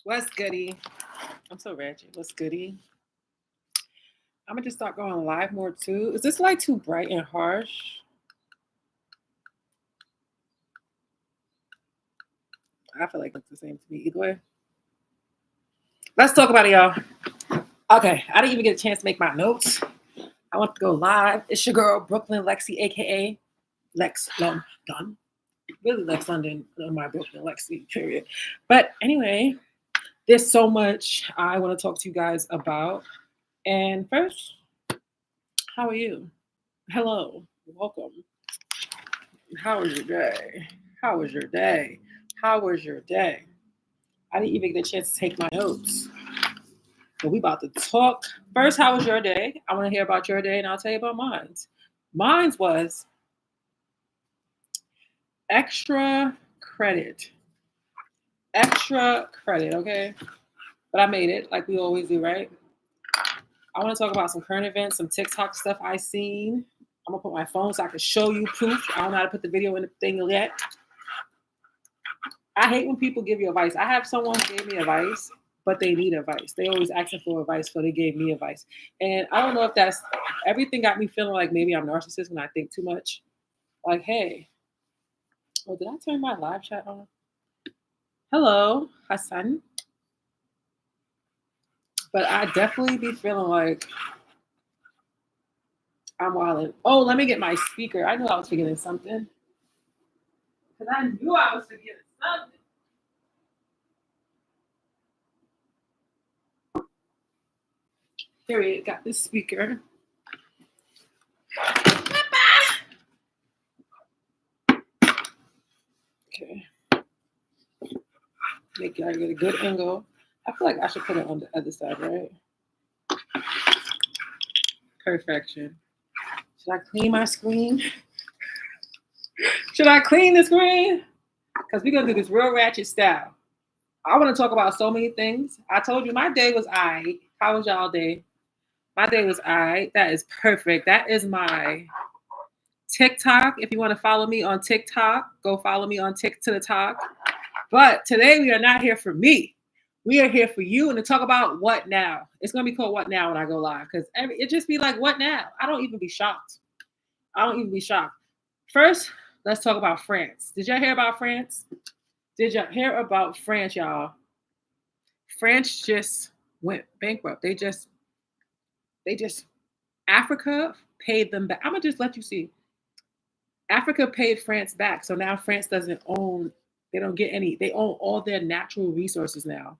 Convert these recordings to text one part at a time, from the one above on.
What's goody? I'm so ratchet. What's goody? I'm gonna just start going live more too. Is this light too bright and harsh? I feel like it's the same to me either way. Let's talk about it, y'all. Okay, I didn't even get a chance to make my notes. I want to go live. It's your girl, Brooklyn Lexi, aka Lex London. Really Lex London, my Brooklyn Lexi, period. But anyway, there's so much I want to talk to you guys about. And first, how are you? Hello, welcome. How was your day? How was your day? How was your day? I didn't even get a chance to take my notes. But we about to talk. First, how was your day? I want to hear about your day and I'll tell you about mine. Mine was extra credit. Extra credit, okay? But I made it like we always do, right? I want to talk about some current events, some TikTok stuff I seen. I'm gonna put my phone so I can show you proof. I don't know how to put the video in the thing yet. I hate when people give you advice. I have someone who gave me advice, but they need advice. They always asking for advice, so they gave me advice. And I don't know if that's everything got me feeling like maybe I'm narcissist when I think too much. Like, hey, oh, did I turn my live chat on? Hello, Hassan. But I definitely be feeling like I'm wilding. Oh, let me get my speaker. I knew I was forgetting something. Because I knew I was forgetting something. Period. Got this speaker. Okay. Make sure I get a good angle. I feel like I should put it on the other side, right? Perfection. Should I clean my screen? Should I clean the screen? Because we're going to do this real ratchet style. I want to talk about so many things. I told you my day was aight. How was y'all day? My day was aight. That is perfect. That is my TikTok. If you want to follow me on TikTok, go follow me on TikTok. But today we are not here for me. We are here for you and to talk about what now. It's going to be called What Now when I go live because it just be like, what now? I don't even be shocked. First, let's talk about France. Did y'all hear about France? Did y'all hear about France, y'all? France just went bankrupt. They just, Africa paid them back. I'm going to just let you see. Africa paid France back. So now France doesn't own, they don't get any, they own all their natural resources now.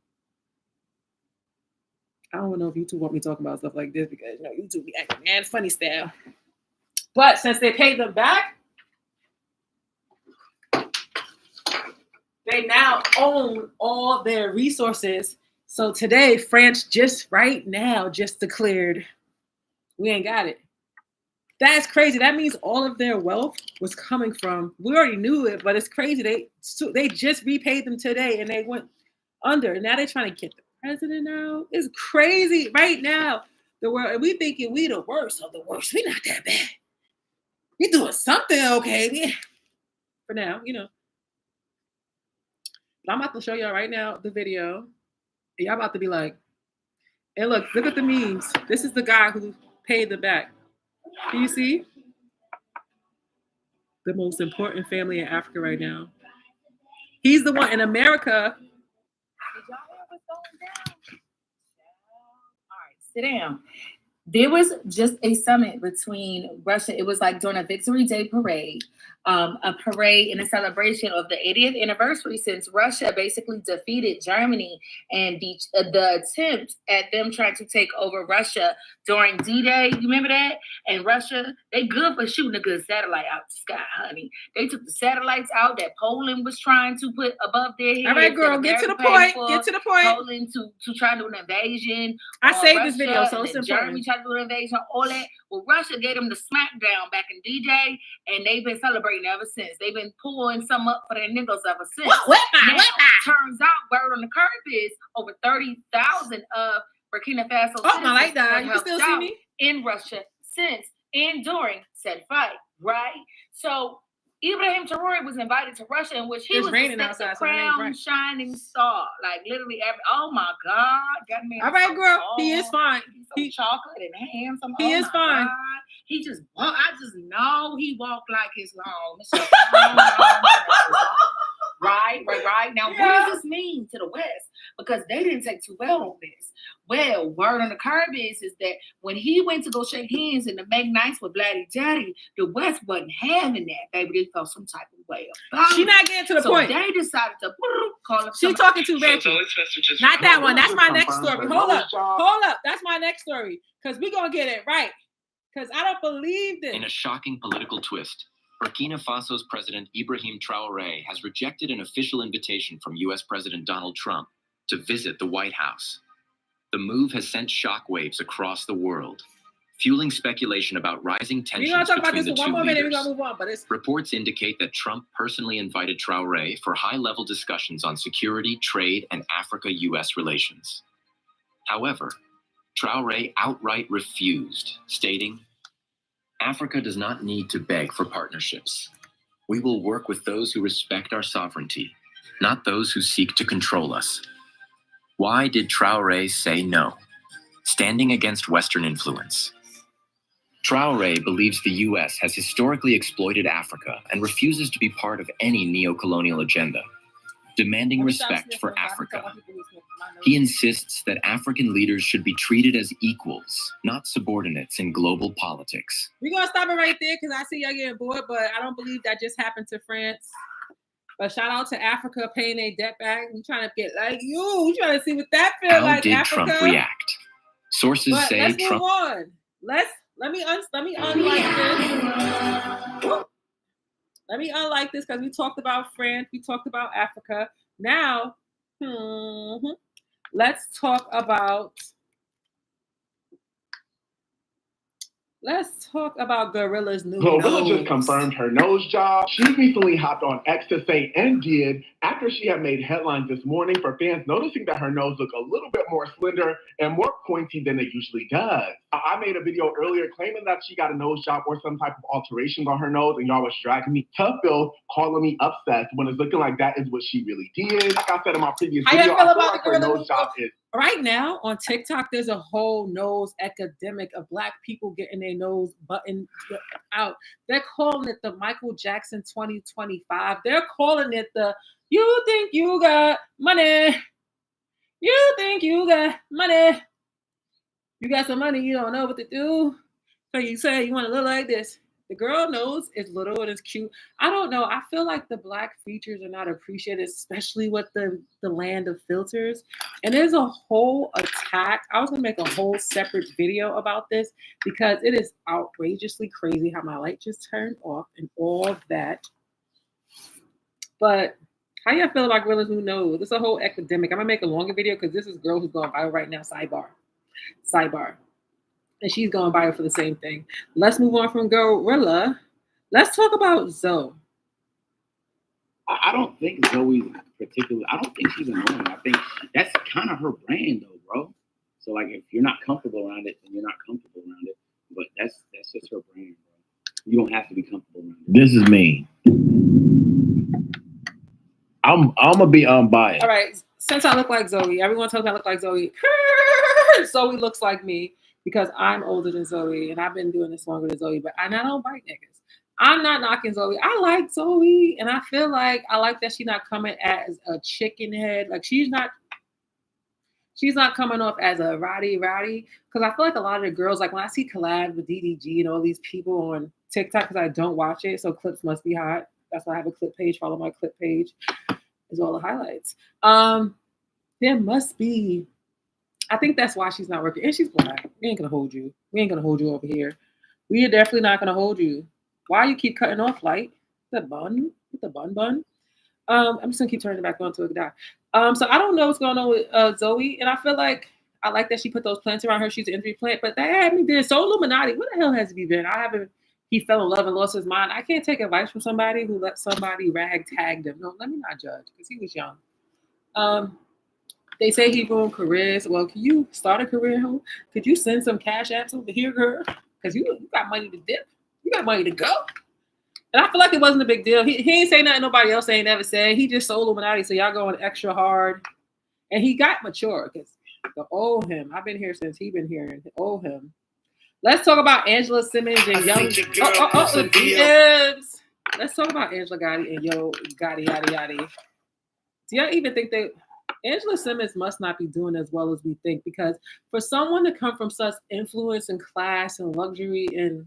I don't know if YouTube want me talking about stuff like this because, YouTube be acting mad funny style. But since they paid them back, they now own all their resources. So today, France just right now just declared we ain't got it. That's crazy. That means all of their wealth was coming from. We already knew it, but it's crazy. They just repaid them today, and they went under. And now they're trying to get the president out. It's crazy right now. The world, and we thinking we the worst of the worst. We not that bad. We doing something okay. For now, But I'm about to show y'all right now the video. And y'all about to be like, and look at the memes. This is the guy who paid them back. Do you see? The most important family in Africa right now. He's the one in America. Did y'all hear what's going down? All right, sit down. There was just a summit between Russia. It was like during a Victory Day parade, a parade in a celebration of the 80th anniversary since Russia basically defeated Germany and the attempt at them trying to take over Russia during D-Day. You remember that? And Russia, they good for shooting a good satellite out the sky, honey. They took the satellites out that Poland was trying to put above their heads. All right, girl, get to the point. Get to the point. Poland to try to do an invasion. I saved this video, so it's important. Germany tried to do an invasion, all that. Well, Russia gave them the smackdown back in D-Day, and they've been celebrating ever since. They've been pulling some up for their niggas ever since. Turns out, word on the curve is over 30,000 of Burkina Faso citizens like that. You can still see me in Russia since and during said fight, right? So Ibrahim Traore was invited to Russia, in which he It's was raining the outside, so crown right. shining star. Like literally every. Oh my God, that man. All right, so girl. tall. He is fine. He's so chocolate and handsome. He is fine. God. He just. I just know he walked like his long. Right. Now, what does this mean to the West? Because they didn't take too well on this. Well, word on the curb is that when he went to go shake hands and to make nice with Blatty Daddy, the West wasn't having that, baby. They felt some type of way about it. She not getting to the point. So they decided to call up. She talking too Reggie. Not that one. That's my next story. Hold up. That's my next story. Because we're going to get it right. Because I don't believe this. In a shocking political twist, Burkina Faso's President Ibrahim Traore has rejected an official invitation from U.S. President Donald Trump to visit the White House. The move has sent shockwaves across the world, fueling speculation about rising tensions between the two leaders. Reports indicate that Trump personally invited Traore for high-level discussions on security, trade, and Africa-U.S. relations. However, Traore outright refused, stating, "Africa does not need to beg for partnerships. We will work with those who respect our sovereignty, not those who seek to control us." Why did Traore say no? Standing against Western influence. Traore believes the U.S. has historically exploited Africa and refuses to be part of any neo-colonial agenda, demanding respect for Africa. He insists that African leaders should be treated as equals, not subordinates in global politics. We're going to stop it right there because I see y'all getting bored, but I don't believe that just happened to France. But shout out to Africa paying their debt back. We trying to get like you. We trying to see what that feels like. How did Africa. Trump react? Sources say let's Trump. Move on. Let me unlike this. Let me unlike this because we talked about France. We talked about Africa. Now, let's talk about. Let's talk about Gorilla's new nose. Gorilla just confirmed her nose job. She recently hopped on X to say and did after she had made headlines this morning for fans noticing that her nose looked a little bit more slender and more pointy than it usually does. I made a video earlier claiming that she got a nose job or some type of alterations on her nose, and y'all was dragging me. Tough Bill calling me obsessed when it's looking like that is what she really did. Like I said in my previous video, I feel like her nose job is. Right now on TikTok, there's a whole nose epidemic of Black people getting their nose buttoned out. They're calling it the Michael Jackson 2025. They're calling it the "You think you got money? You think you got money? You got some money, you don't know what to do. So you say you want to look like this." The girl nose is little and it's cute. I don't know. I feel like the Black features are not appreciated, especially with the land of filters. And there's a whole attack. I was going to make a whole separate video about this because it is outrageously crazy how my light just turned off and all of that. But how y'all feel about Gorilla's new nose? It's a whole epidemic. I'm going to make a longer video because this is a girl who's going viral right now. Sidebar. And she's going viral for the same thing. Let's move on from Gorilla. Let's talk about Zoe. I don't think Zoe's particularly. I don't think she's annoying. I think that's kind of her brand, though, bro. So like, if you're not comfortable around it, then you're not comfortable around it. But that's just her brand, bro. You don't have to be comfortable around it. This is me. I'm gonna be unbiased. All right. Since I look like Zoe, everyone tells me I look like Zoe. Zoe looks like me. Because I'm older than Zoe and I've been doing this longer than Zoe, but I don't bite niggas. I'm not knocking Zoe. I like Zoe and I feel like I like that she's not coming as a chicken head. Like she's not coming off as a rowdy. Because I feel like a lot of the girls, like when I see collabs with DDG and all these people on TikTok, because I don't watch it, so clips must be hot. That's why I have a clip page. Follow my clip page. Is all the highlights. There must be. I think that's why she's not working. And she's Black. We ain't gonna hold you. We ain't gonna hold you over here. We are definitely not gonna hold you. Why you keep cutting off light? The bun? With the bun? I'm just gonna keep turning it back on until it die. So I don't know what's going on with Zoe, and I feel like I like that she put those plants around her. She's an injury plant, but that had me dead. So Illuminati, what the hell has he been? He fell in love and lost his mind. I can't take advice from somebody who let somebody ragtag them. No, let me not judge because he was young. They say he ruined careers. Well, can you start a career home? Could you send some cash apps over here, girl? Because you got money to dip. You got money to go. And I feel like it wasn't a big deal. He ain't say nothing nobody else ain't ever said. He just so Illuminati, so y'all going extra hard. And he got mature because the old him. I've been here since he been here. The old him. Let's talk about Angela Simmons and Young. The DMs. Let's talk about Angela Gotti and Yo Gotti yada yada. Do y'all even think that Angela Simmons must not be doing as well as we think? Because for someone to come from such influence and class and luxury and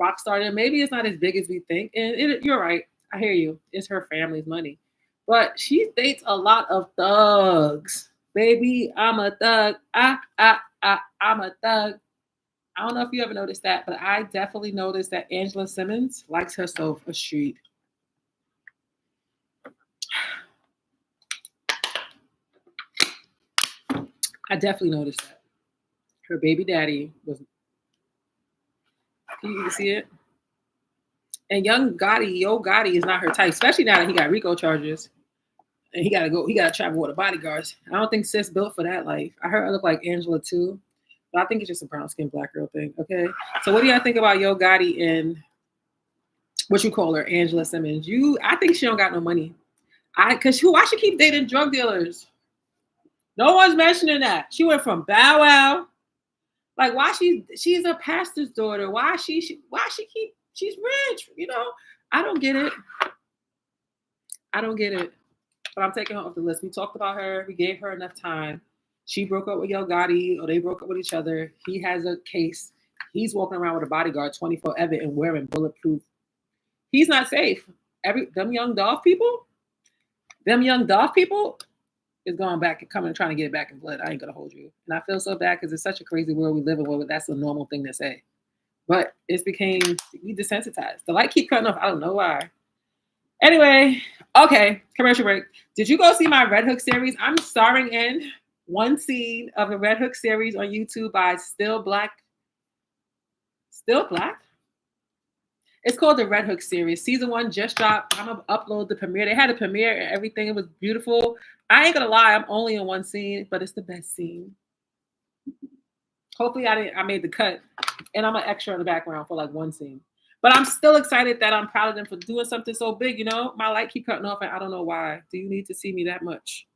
rock star, maybe it's not as big as we think. And you're right. I hear you. It's her family's money. But she dates a lot of thugs. Baby, I'm a thug. I'm a thug. I don't know if you ever noticed that, but I definitely noticed that Angela Simmons likes herself a street. I definitely noticed that. Her baby daddy was. Can you even see it? And Yo Gotti is not her type, especially now that he got RICO charges. And he gotta travel with the bodyguards. I don't think sis built for that life. I heard I look like Angela too. But I think it's just a brown skinned black girl thing. Okay. So what do y'all think about Yo Gotti and what you call her, Angela Simmons? I think she don't got no money. Why she keep dating drug dealers? No one's mentioning that. She went from Bow Wow. Like why she's a pastor's daughter. Why she's rich, you know? I don't get it. But I'm taking her off the list. We talked about her. We gave her enough time. She broke up with Yo Gotti, or they broke up with each other. He has a case. He's walking around with a bodyguard 24/7 and wearing bulletproof. He's not safe. Them young Dolph people is going back and coming and trying to get it back in blood. I ain't gonna hold you. And I feel so bad because it's such a crazy world we live in where that's a normal thing to say. But we desensitized. The light keep cutting off. I don't know why. Anyway, okay, commercial break. Did you go see my Red Hook series? I'm starring in one scene of a Red Hook series on YouTube by Still Black? It's called the Red Hook series. Season 1 just dropped. I'm going to upload the premiere. They had a premiere and everything. It was beautiful. I ain't going to lie. I'm only in one scene, but it's the best scene. Hopefully I made the cut. And I'm an extra in the background for like one scene. But I'm still excited that I'm proud of them for doing something so big, you know? My light keep cutting off and I don't know why. Do you need to see me that much?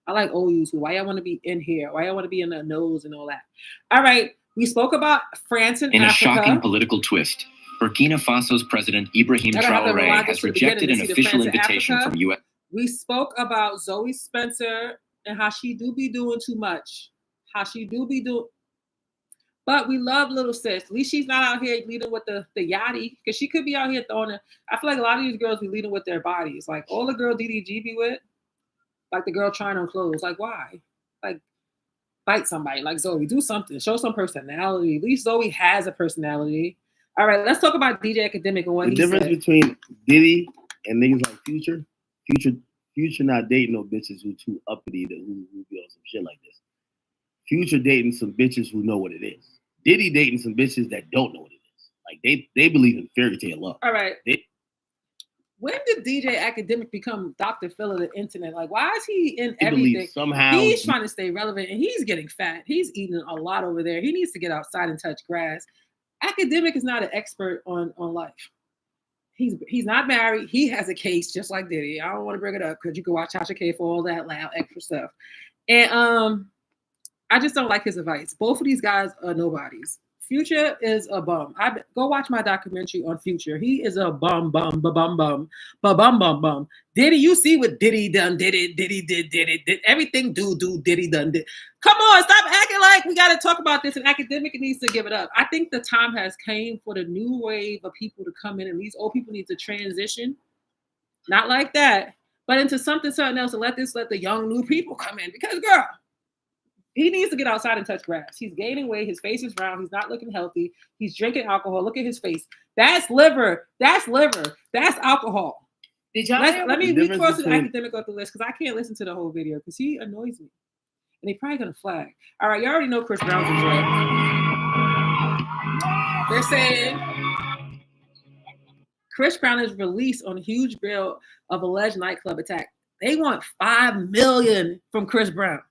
I like old YouTube. Why y'all want to be in here? Why y'all want to be in the nose and all that? All right. We spoke about France and Africa. In a shocking political twist, Burkina Faso's President Ibrahim Traoré has rejected an official invitation from U.S. We spoke about Zoe Spencer and how she do be doing too much. But we love little sis. At least she's not out here leading with the yachty, because she could be out here throwing it. I feel like a lot of these girls be leading with their bodies. Like all the girl DDG be with, like the girl trying on clothes. Like why? Like fight somebody. Like Zoe, do something. Show some personality. At least Zoe has a personality. All right, let's talk about DJ Academic and what he said. The difference between Diddy and niggas like Future not dating no bitches who too uppity who be on some shit like this. Future dating some bitches who know what it is. Diddy dating some bitches that don't know what it is. Like they believe in fairy tale love. All right. When did DJ Academic become Dr. Phil of the internet? Like, why is he in everything? Somehow he's trying to stay relevant and he's getting fat. He's eating a lot over there. He needs to get outside and touch grass. Academic is not an expert on life. He's not married. He has a case just like Diddy. I don't want to bring it up because you can watch Tasha K for all that loud extra stuff. And I just don't like his advice. Both of these guys are nobodies. Future is a bum. Go watch my documentary on Future. He is a bum. Diddy, you see what Diddy done? Did everything Diddy done did. Come on, stop acting like we got to talk about this. And Academic needs to give it up. I think the time has came for the new wave of people to come in, and these old people need to transition. Not like that, but into something else, and let the young new people come in. Because girl, he needs to get outside and touch grass. He's gaining weight. His face is round. He's not looking healthy. He's drinking alcohol. Look at his face. That's liver. That's alcohol. Did y'all let me cross the Academic off the list because I can't listen to the whole video because he annoys me. And he probably gonna flag. All right, you already know Chris Brown's in jail. They're saying Chris Brown is released on a huge bail of alleged nightclub attack. They want $5 million from Chris Brown.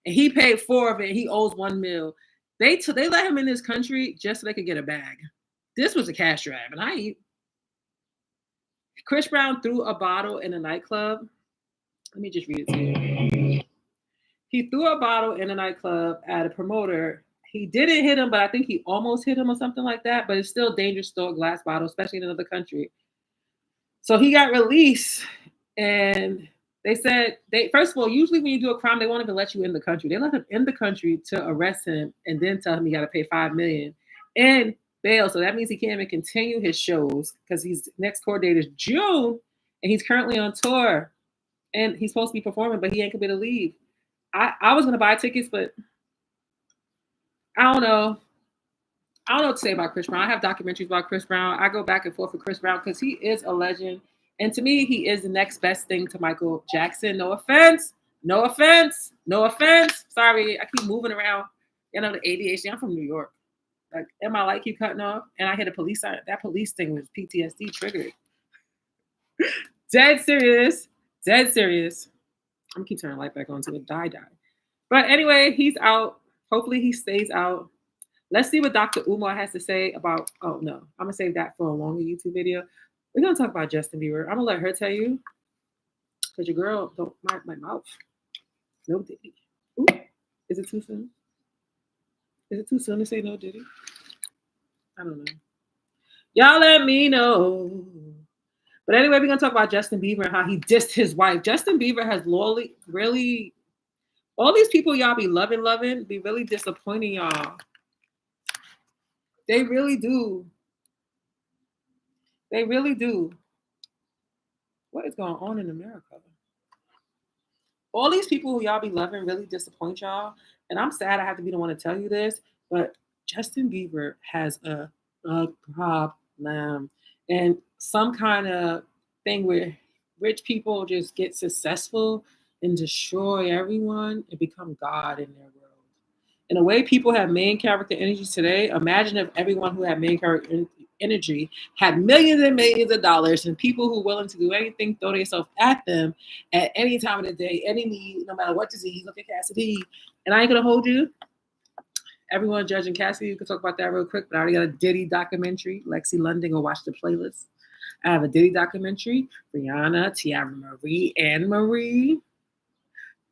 And he paid $4 million of it. And he owes $1 million. They let him in this country just so they could get a bag. This was a cash grab, and I ain't. Chris Brown threw a bottle in a nightclub. Let me just read it to you. He threw a bottle in a nightclub at a promoter. He didn't hit him, but I think he almost hit him or something like that. But it's still dangerous to throw a glass bottle, especially in another country. So he got released, and they said first of all, usually when you do a crime, they won't even let you in the country. They let him in the country to arrest him and then tell him he got to pay $5 million and bail. So that means he can't even continue his shows because his next court date is June, and he's currently on tour, and he's supposed to be performing, but he ain't gonna be able to leave. I was gonna buy tickets, but I don't know. I don't know what to say about Chris Brown. I have documentaries about Chris Brown. I go back and forth with Chris Brown because he is a legend. And to me, he is the next best thing to Michael Jackson. No offense. No offense. No offense. Sorry, I keep moving around. You know, the ADHD. I'm from New York. Like, and my light keep cutting off. And I hit a police sign. That police thing was PTSD triggered. Dead serious. Dead serious. I'm going to keep turning the light back on until it die. But anyway, he's out. Hopefully he stays out. Let's see what Dr. Umar has to say about, oh no, I'm gonna save that for a longer YouTube video. We're gonna talk about Justin Bieber. I'm gonna let her tell you, because your girl don't mind my mouth. No Diddy. Ooh, is it too soon? Is it too soon to say no Diddy? I don't know. Y'all let me know. But anyway, we're gonna talk about Justin Bieber and how he dissed his wife. Justin Bieber has really, all these people y'all be loving, be really disappointing y'all. They really do. They really do. What is going on in America? All these people who y'all be loving really disappoint y'all. And I'm sad I have to be the one to tell you this, but Justin Bieber has a problem. And some kind of thing where rich people just get successful and destroy everyone and become God in their world. In a way, people have main character energy today. Imagine if everyone who had main character energy had millions and millions of dollars, and people who are willing to do anything, throw themselves at them at any time of the day, any need, no matter what disease. Look at Cassidy. And I ain't going to hold you. Everyone judging Cassidy, you can talk about that real quick, but I already got a Diddy documentary. Lexi London, go watch the playlist. I have a Diddy documentary. Rihanna, Tiara Marie, Anne Marie.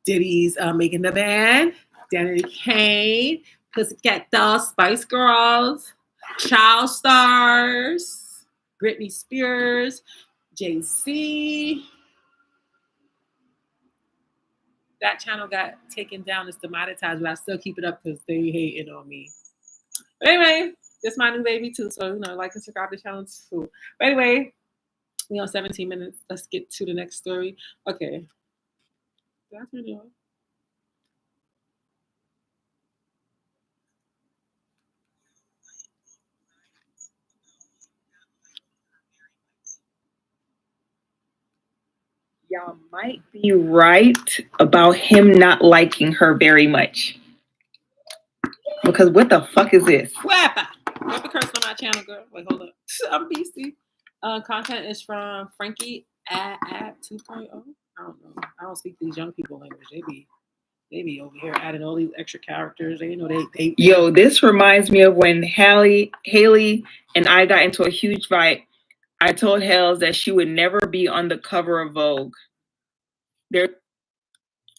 Diddy's Making the Band. Danny Kane, Pussycat Dolls, Spice Girls, Child Stars, Britney Spears, Jay-Z. That channel got taken down. It's demonetized, but I still keep it up because they hating on me. But anyway, this is my new baby too, so like and subscribe to the channel too. But anyway, we on 17 minutes. Let's get to the next story. Okay. Did I turn it off? Y'all might be right about him not liking her very much. Because what the fuck is this? What? Don't be cursing on my channel, girl. Wait, hold up. I'm beastie. Content is from Frankie at 2.0. I don't know. I don't speak these young people language. They be over here adding all these extra characters. They they. Yo, this reminds me of when Haley and I got into a huge fight. I told Hales that she would never be on the cover of Vogue.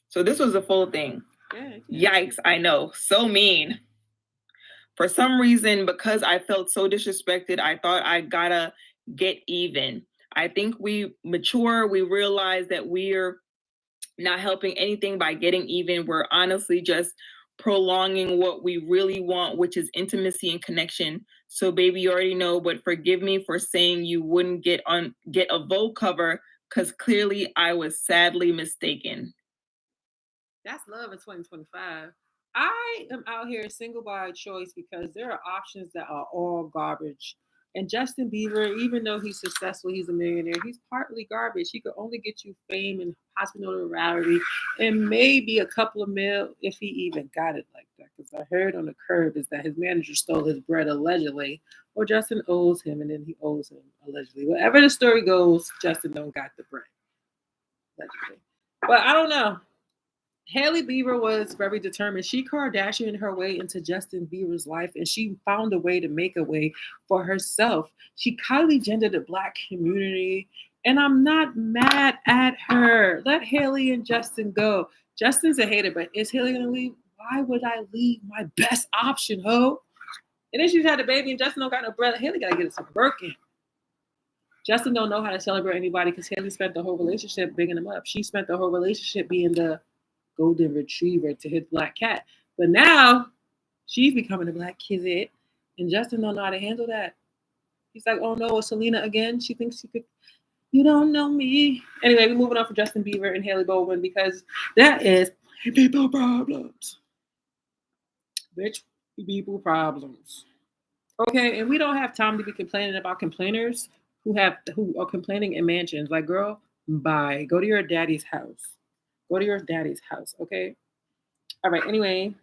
So this was a full thing. Yeah. Yikes, I know. So mean. For some reason, because I felt so disrespected, I thought I gotta get even. I think we mature. We realize that we're not helping anything by getting even. We're honestly just prolonging what we really want, which is intimacy and connection. So baby, you already know, but forgive me for saying you wouldn't get a Vogue cover, because clearly I was sadly mistaken. That's love in 2025. I am out here single by choice because there are options that are all garbage. And Justin Bieber, even though he's successful, he's a millionaire, he's partly garbage. He could only get you fame and hospital notoriety and maybe a couple of mil if he even got it like that. Because I heard on the curb is that his manager stole his bread allegedly, or Justin owes him and then he owes him allegedly. Whatever the story goes, Justin don't got the bread. Allegedly. But I don't know. Hailey Bieber was very determined. She Kardashianed her way into Justin Bieber's life, and she found a way to make a way for herself. She Kylie gendered the Black community, And I'm not mad at her. Let Haley and Justin go. Justin's a hater, but is Haley gonna leave? Why would I leave my best option, ho? And then she's had a baby and Justin don't got no bread. Haley gotta get some working. Justin don't know how to celebrate anybody because Haley spent the whole relationship bigging him up. She spent the whole relationship being the golden retriever to his black cat. But now she's becoming a black kid, and Justin don't know how to handle that. He's like, oh no, Selena again. She thinks she could. You don't know me. Anyway, we're moving on from Justin Bieber and Haley Baldwin because that is people problems. Bitch, people problems. Okay, and we don't have time to be complaining about complainers who are complaining in mansions. Like, girl, bye. Go to your daddy's house. Go to your daddy's house, okay? All right, anyway.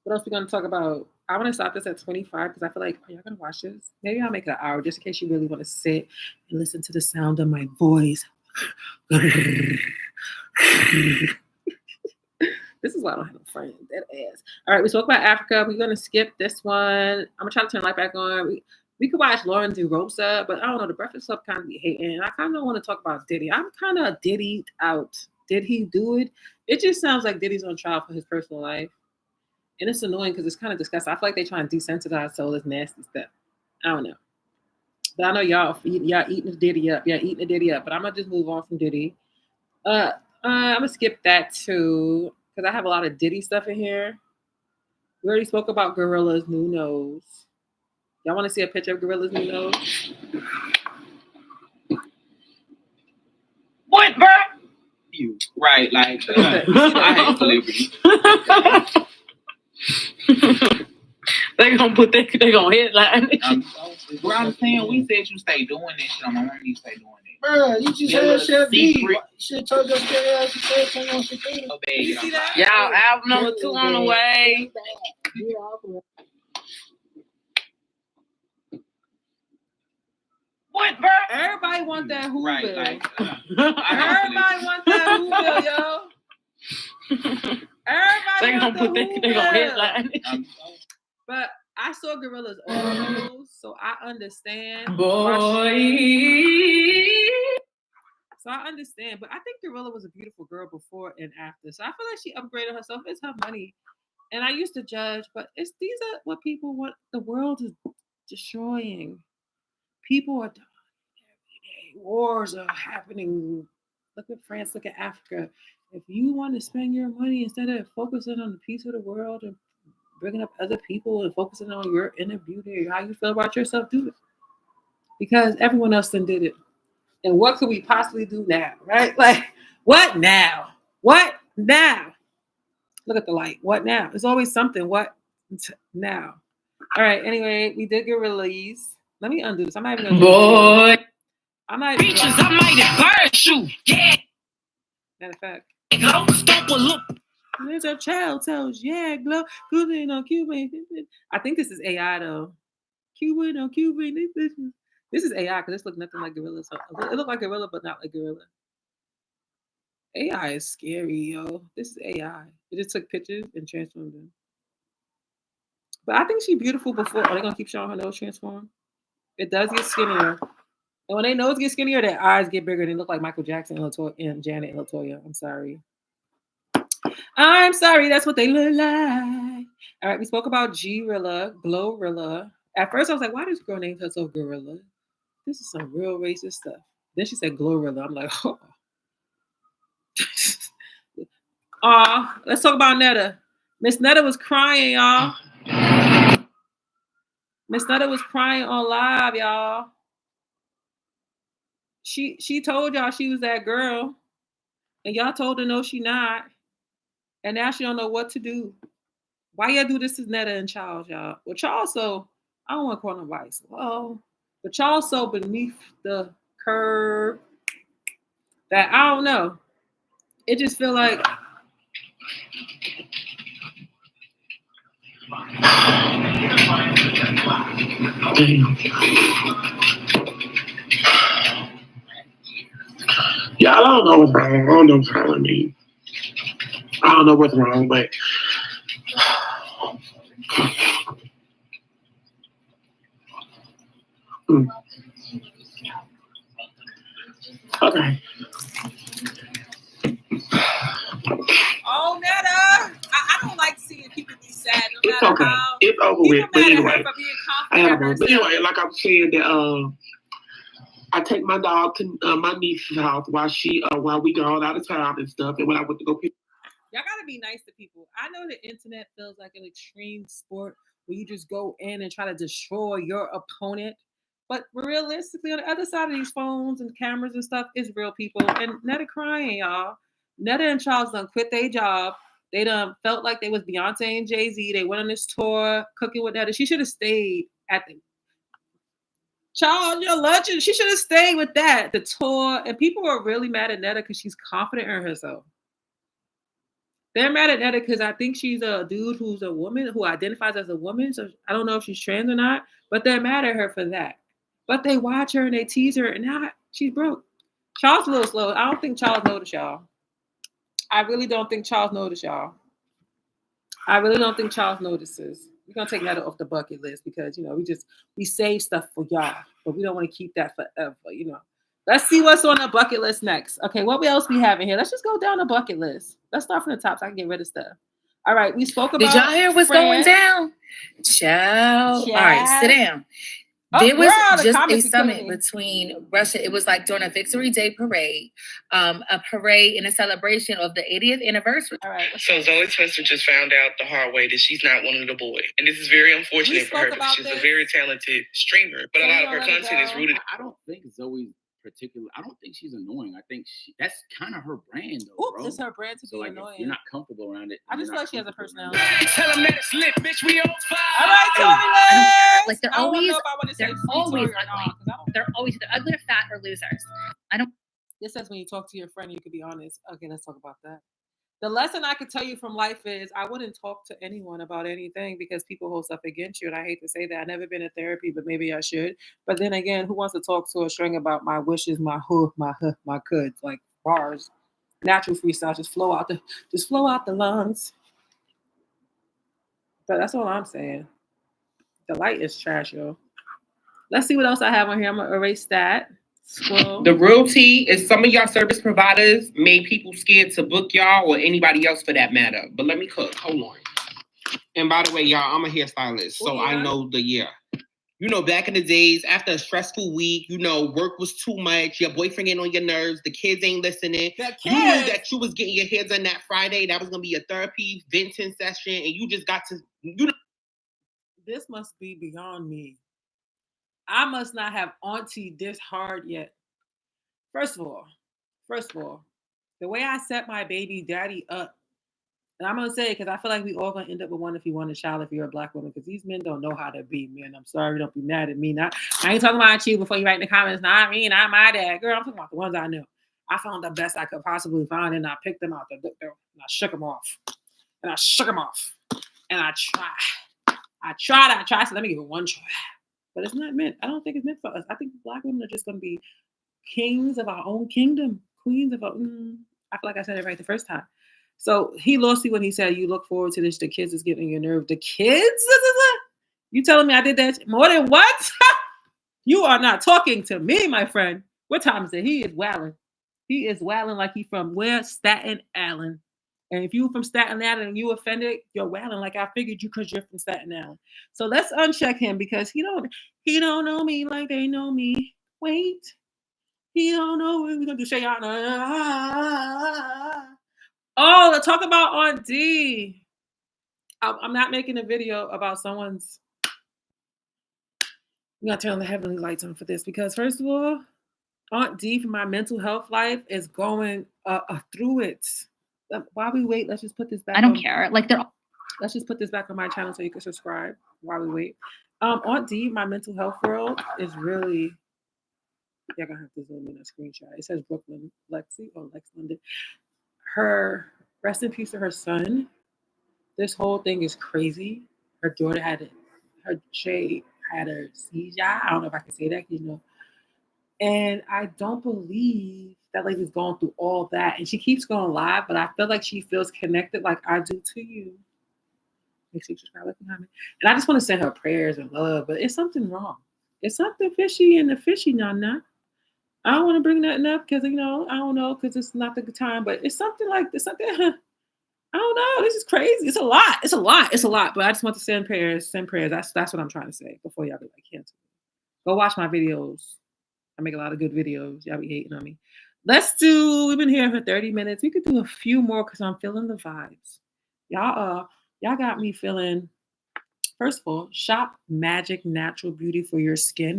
What else we gonna talk about? I want to stop this at 25 because I feel like, are y'all gonna watch this? Maybe I'll make it an hour just in case you really want to sit and listen to the sound of my voice. This is why I don't have no friends. That ass. All right, we spoke about Africa. We're gonna skip this one. I'm gonna try to turn the light back on. We could watch Lauren DeRosa, but I don't know. The Breakfast Club kind of be hating. And I kind of want to talk about Diddy. I'm kind of Diddy'd out. Did he do it? It just sounds like Diddy's on trial for his personal life. And it's annoying because it's kind of disgusting. I feel like they're trying to desensitize all this nasty stuff. I don't know. But I know y'all eating the Diddy up. Yeah, eating the Diddy up. But I'm going to just move on from Diddy. I'm going to skip that too because I have a lot of Diddy stuff in here. We already spoke about Gorilla's new nose. Y'all want to see a picture of Gorilla's new nose? What, bro? You right, like I hate celebrities. They gonna headline. Bro, I'm saying we said you stay doing this shit. I'm on you stay doing it. Bro, you just heard Chef B. You should told your scary ass to say something on security. You see that? Y'all, album number 2 on the way. What, bro? Everybody want that Whoville. Right, like, everybody want that Whoville, yo. Everybody want the Whoville. They gonna headline. But I saw Gorilla's autos, so I understand. Boy. So I understand. But I think Gorilla was a beautiful girl before and after. So I feel like she upgraded herself. It's her money. And I used to judge, but these are what people want. The world is destroying. People are dying every day. Wars are happening. Look at France, look at Africa. If you want to spend your money instead of focusing on the peace of the world and bringing up other people and focusing on your inner beauty, how you feel about yourself, do it. Because everyone else then did it. And what could we possibly do now, right? Like, what now? What now? Look at the light. What now? There's always something. What now? All right, anyway, we did get released. Let me undo this. I'm not even going to Boy. I might embarrass you. Yeah. Matter of fact. There's a child tells, yeah, glow. Cuban on Cuban. I think this is AI though. Cuban on Cuban. This is AI because this looks nothing like Gorilla. So it looked like Gorilla, but not like Gorilla. AI is scary, yo. This is AI. It just took pictures and transformed them. But I think she's beautiful before. Are they gonna keep showing her nose transform? It does get skinnier. And when their nose get skinnier, their eyes get bigger. They look like Michael Jackson and Janet and LaToya. I'm sorry. That's what they look like. All right, we spoke about G-Rilla, Glorilla. At first, I was like, why does girl name herself Gorilla? This is some real racist stuff. Then she said Glorilla. I'm like, oh. Let's talk about Netta. Miss Netta was crying, y'all. Miss Netta was crying on live, y'all. She told y'all she was that girl, and y'all told her no, she not, and now she don't know what to do. Why y'all do this to Netta and Charles, y'all? Well, Charles, so I don't want to call him vice. Well, but Charles so beneath the curve that I don't know. It just feel like Yeah, I don't know what's wrong. I don't know what's wrong with me. I don't know what's wrong, but Okay. Oh, Netta. I don't like seeing people be sad. No It's matter okay. how. It's over People with. But mad at her anyway, for being I have confident. But anyway, like I'm saying that I take my dog to my niece's house while we go out of town and stuff. And when I went to go pick. Y'all gotta be nice to people. I know the internet feels like an extreme sport where you just go in and try to destroy your opponent. But realistically, on the other side of these phones and cameras and stuff is real people. And Netta crying, y'all. Netta and Charles done quit their job. They done felt like they was Beyonce and Jay-Z. They went on this tour cooking with Netta. She should have stayed at the Charles, you're a legend. She should have stayed with that. The tour. And people are really mad at Netta because she's confident in herself. They're mad at Netta because I think she's a dude who's a woman who identifies as a woman. So I don't know if she's trans or not, but they're mad at her for that. But they watch her and they tease her, and now she's broke. Charles a little slow. I don't think Charles noticed y'all. I really don't think Charles noticed y'all. I really don't think Charles notices. We're gonna take Netta off the bucket list because we save stuff for y'all, but we don't want to keep that forever. Let's see what's on the bucket list next. Okay, what else we have in here? Let's just go down the bucket list. Let's start from the top so I can get rid of stuff. All right, we spoke about. Did y'all hear what's going down? Ciao. All right, sit down. There was just a summit between Russia. It was like during a Victory Day parade, a parade in a celebration of the 80th anniversary. All right. So Zoe Twister just found out the hard way that she's not one of the boys. And this is very unfortunate for her because she's a very talented streamer. But a lot of her content is rooted. I don't think Zoe's particular. I don't think she's annoying. I think that's kind of her brand, though, bro. It's her brand to be annoying. If you're not comfortable around it. I just feel like she has a personality. Tell them that it's lit, bitch. We on fire. All right, Tony. Like they're always either ugly or fat or losers. I don't. This says when you talk to your friend, you could be honest. Okay, let's talk about that. The lesson I could tell you from life is I wouldn't talk to anyone about anything because people hold stuff against you. And I hate to say that. I've never been in therapy, but maybe I should. But then again, who wants to talk to a string about my wishes, my coulds, like bars, natural freestyle, just flow out the lungs. But that's all I'm saying. The light is trash, yo. Let's see what else I have on here. I'm gonna erase that. Scroll. The real tea is some of y'all service providers made people scared to book y'all or anybody else for that matter. But let me cook. Hold on. And by the way, y'all, I'm a hairstylist, so I know back in the days, after a stressful week, work was too much, your boyfriend ain't on your nerves, the kids ain't listening. You knew that you was getting your hair done that Friday. That was gonna be a therapy venting session, and you just got to. This must be beyond me. I must not have auntie this hard yet. First of all, the way I set my baby daddy up, and I'm gonna say it because I feel like we all gonna end up with one if you want a child if you're a black woman, because these men don't know how to be men. I'm sorry, don't be mad at me. I ain't talking about you before you write in the comments. Not me, not my dad, girl. I'm talking about the ones I know. I found the best I could possibly find, and I picked them out and I shook them off, and I tried. So let me give it one try. But it's not meant. I don't think it's meant for us. I think black women are just going to be kings of our own kingdom, queens of our. I feel like I said it right the first time. So he lost me when he said, "You look forward to this. The kids is getting your nerve. The kids? You telling me I did that more than what? You are not talking to me, my friend. What time is it? He is wailing. He is wailing like he from where? Staten Island. And if you from Staten Island and you offended, you're wailing like I figured you because you're from Staten Island. So let's uncheck him because he don't know me like they know me. Wait. He don't know what we're gonna do. Say y'all. Oh, let's talk about Aunt D. I'm not making a video about someone's. I'm gonna turn the heavenly lights on for this because first of all, Aunt D for my mental health life is going through it. While we wait, let's just put this back. I don't care. Let's just put this back on my channel so you can subscribe while we wait. Aunt D, my mental health world is really. You're gonna have to zoom in a screenshot. It says Brooklyn Lexi or Lex London. Her rest in peace to her son. This whole thing is crazy. Her daughter had a seizure. I don't know if I can say that, And I don't believe that lady's going through all that. And she keeps going live, but I feel like she feels connected like I do to you. Make sure you subscribe, like behind me. And I just want to send her prayers and love, but it's something wrong. It's something fishy in the fishy, Nana. I don't want to bring nothing up because, I don't know, because it's not the good time, but it's something like this, something, I don't know. This is crazy. It's a lot. It's a lot. It's a lot. But I just want to send prayers. That's what I'm trying to say before y'all be like, cancel. Go watch my videos. I make a lot of good videos. Y'all be hating on me. We've been here for 30 minutes. We could do a few more because I'm feeling the vibes. Y'all got me feeling, first of all, shop Magic Natural Beauty for your skin.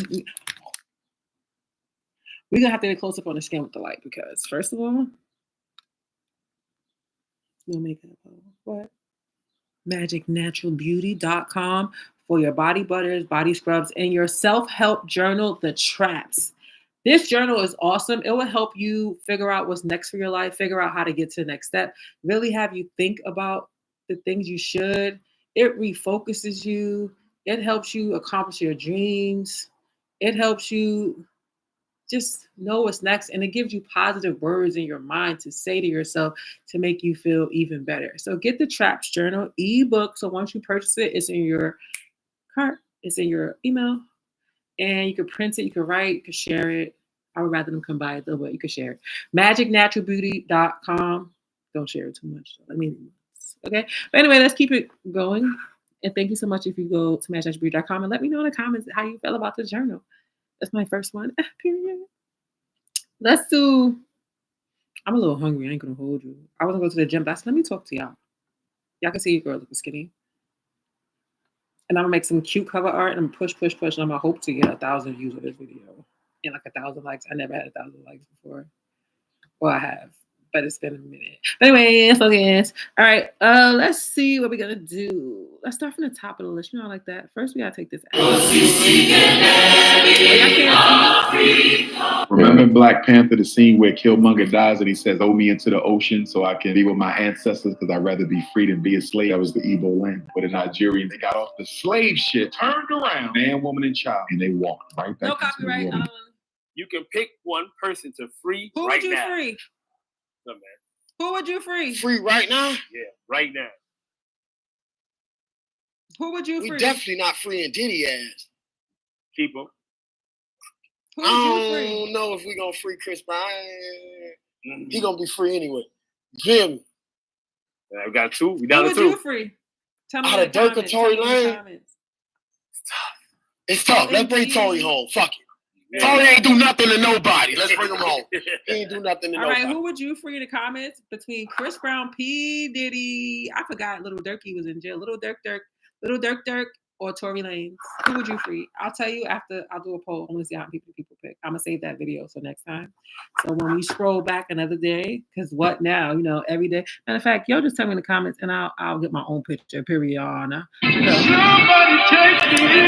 We're going to have to get close up on the skin with the light because, first of all, no makeup. What? MagicNaturalBeauty.com for your body butters, body scrubs, and your self-help journal, The Traps. This journal is awesome. It will help you figure out what's next for your life, figure out how to get to the next step, really have you think about the things you should. It refocuses you. It helps you accomplish your dreams. It helps you just know what's next, and it gives you positive words in your mind to say to yourself to make you feel even better. So get the Traps Journal ebook. So once you purchase it, it's in your cart, it's in your email, and you can print it, you can write, you can share it. I would rather them come by it though, but you can share it. MagicNaturalBeauty.com. Don't share it too much. Okay. But anyway, let's keep it going. And thank you so much if you go to MagicNaturalBeauty.com and let me know in the comments how you feel about the journal. That's my first one. Period. I'm a little hungry. I ain't gonna hold you. I wasn't going to the gym, but let me talk to y'all. Y'all can see your girl looking skinny. And I'm gonna make some cute cover art and I'm push. And I'm gonna hope to get 1,000 views of this video and like 1,000 likes. I never had 1,000 likes before. Well, I have, but it's been a minute. But anyway, focus. All right, let's see what we're gonna do. Let's start from the top of the list. I like that. First, we gotta take this out. Remember in Black Panther, the scene where Killmonger dies and he says, "Throw me into the ocean so I can be with my ancestors because I'd rather be free than be a slave." That was the evil land. But the Nigerians, they got off the slave shit, turned around, man, woman, and child, and they walked right back. No copyright. You can pick one person to free Who right would you now. free? No, man. Who would you free? Free right now? Yeah, right now. Who would you free? We definitely not freeing Diddy ass. Keep him. Who would you free? I don't know if we gonna free Chris Brown. He gonna be free anyway. Jim. Yeah, we got two. We down to two. Who would you free? Tell me out of Dirk or Tory Lane. It's tough. Let's bring Tory home. Fuck it. Yeah. Tory ain't do nothing to nobody. Let's bring him home. He ain't do nothing to nobody. All right, who would you free in the comments between Chris Brown, P. Diddy? I forgot Little Dirky was in jail. Little Dirk, or Tory Lanez. Who would you free? I'll tell you after. I'll do a poll. I'm gonna see how many people pick. I'm gonna save that video so next time. So when we scroll back another day, because what now? Every day. Matter of fact, y'all just tell me in the comments, and I'll get my own picture. Period, y'all. You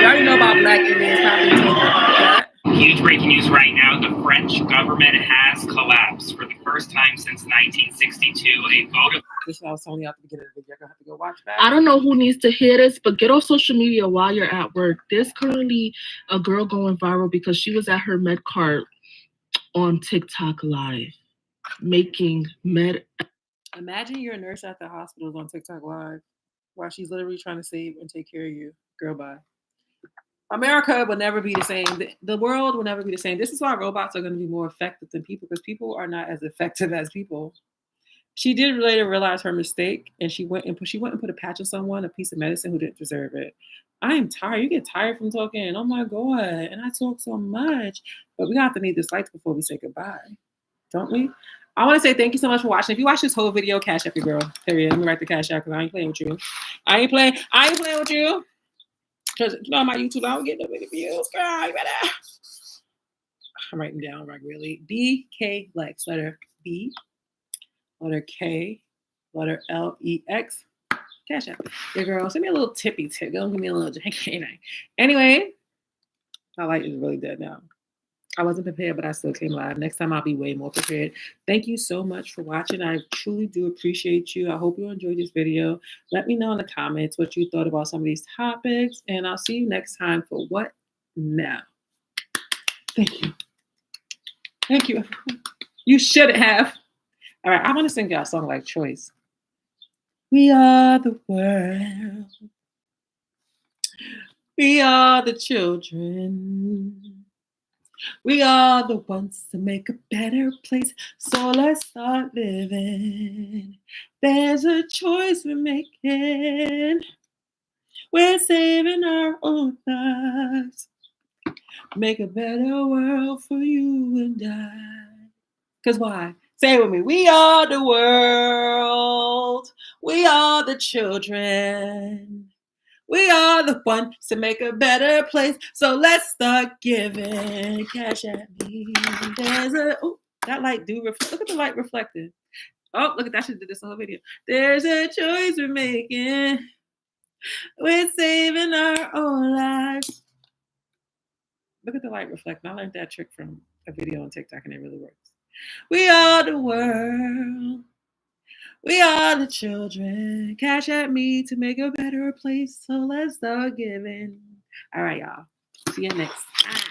already know about Black Indians. Probably told you about that. Huge breaking news right now. The French government has collapsed for the first time since 1962. A vote of... This is what I was telling you at the beginning of the video. You're going to have to go watch back. I don't know who needs to hear this, but get off social media while you're at work. There's currently a girl going viral because she was at her med cart on TikTok Live making med. Imagine you're a nurse at the hospitals on TikTok Live while she's literally trying to save and take care of you. Girl, bye. America will never be the same. The world will never be the same. This is why robots are going to be more effective than people, because people are not as effective as people. She did later realize her mistake, and she went and put a patch on someone, a piece of medicine, who didn't deserve it. I am tired. You get tired from talking. Oh my God. And I talk so much. But we have to need this light before we say goodbye. Don't we? I want to say thank you so much for watching. If you watch this whole video, cash up your girl. Period. Let me write the cash out because I ain't playing with you. I ain't playing with you. Because on my YouTube, I don't get no many views. Girl, you better. I'm writing down like really. BK Lex. Letter B. Letter K. Letter LEX. Cash out. Your girl, send me a little tippy tip. Don't give me a little janky. Anyway, my light is really dead now. I wasn't prepared, but I still came live. Next time, I'll be way more prepared. Thank you so much for watching. I truly do appreciate you. I hope you enjoyed this video. Let me know in the comments what you thought about some of these topics, and I'll see you next time for What Now? Thank you. Thank you. You shouldn't have. All right, I'm going to sing y'all a song like Choice. We are the world. We are the children. We are the ones to make a better place, so let's start living. There's a choice we're making. We're saving our own lives. Make a better world for you and I. Because why? Say it with me. We are the world. We are the children. We are the ones to make a better place. So let's start giving. Cash at me. There's a that light do reflect. Look at the light reflected. Oh, look at that. I should have did this whole video. There's a choice we're making. We're saving our own lives. Look at the light reflect. I learned that trick from a video on TikTok and it really works. We are the world. We are the children. Cash at me to make a better place. So let's start giving. All right, y'all. See you next time.